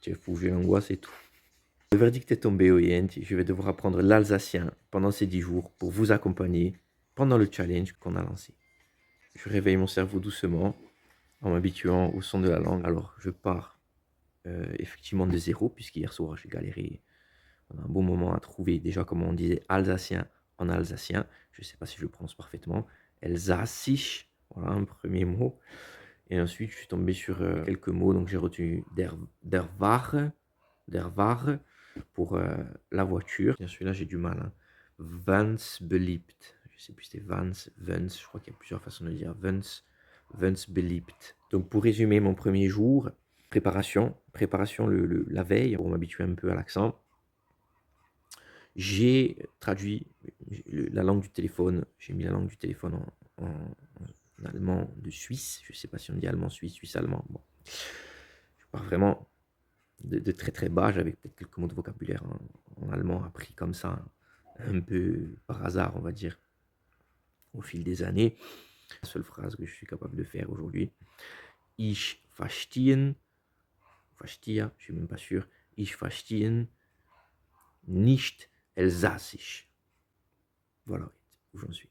C'est fou, j'ai l'angoisse et tout. Le verdict est tombé, Oyent. Je vais devoir apprendre l'alsacien pendant ces 10 jours pour vous accompagner pendant le challenge qu'on a lancé. Je réveille mon cerveau doucement en m'habituant au son de la langue. Alors, je pars effectivement de zéro, puisqu'hier soir, j'ai galéré pendant un bon moment à trouver déjà comment on disait alsacien en alsacien. Je ne sais pas si je le prononce parfaitement. Elsassisch, voilà un premier mot. Et ensuite, je suis tombé sur quelques mots. Donc, j'ai retenu der Ware pour la voiture. Bien celui-là, j'ai du mal. Hein. Vans beliebt. Je sais plus si c'était Vans, je crois qu'il y a plusieurs façons de dire. Vans beliebt. Donc, pour résumer mon premier jour, préparation la veille pour m'habituer un peu à l'accent. J'ai traduit la langue du téléphone. J'ai mis la langue du téléphone en allemand de Suisse. Je ne sais pas si on dit allemand suisse, suisse allemand. Bon. Je pars vraiment de très très bas. J'avais peut-être quelques mots de vocabulaire en allemand appris comme ça, un peu par hasard, on va dire, au fil des années. La seule phrase que je suis capable de faire aujourd'hui. Ich verstehen, je suis même pas sûr. Ich verstehen nicht Elsassisch. Voilà où j'en suis.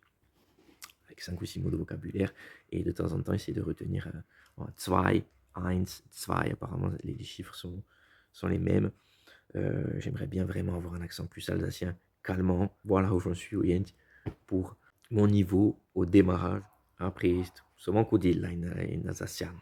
Avec 5 ou 6 mots de vocabulaire. Et de temps en temps, essayer de retenir 2, 1, 2. Apparemment, les chiffres sont les mêmes. J'aimerais bien vraiment avoir un accent plus alsacien, calmant. Voilà où j'en suis, Oyent, pour mon niveau au démarrage. Après, souvent qu'on dit là, in Alsacien.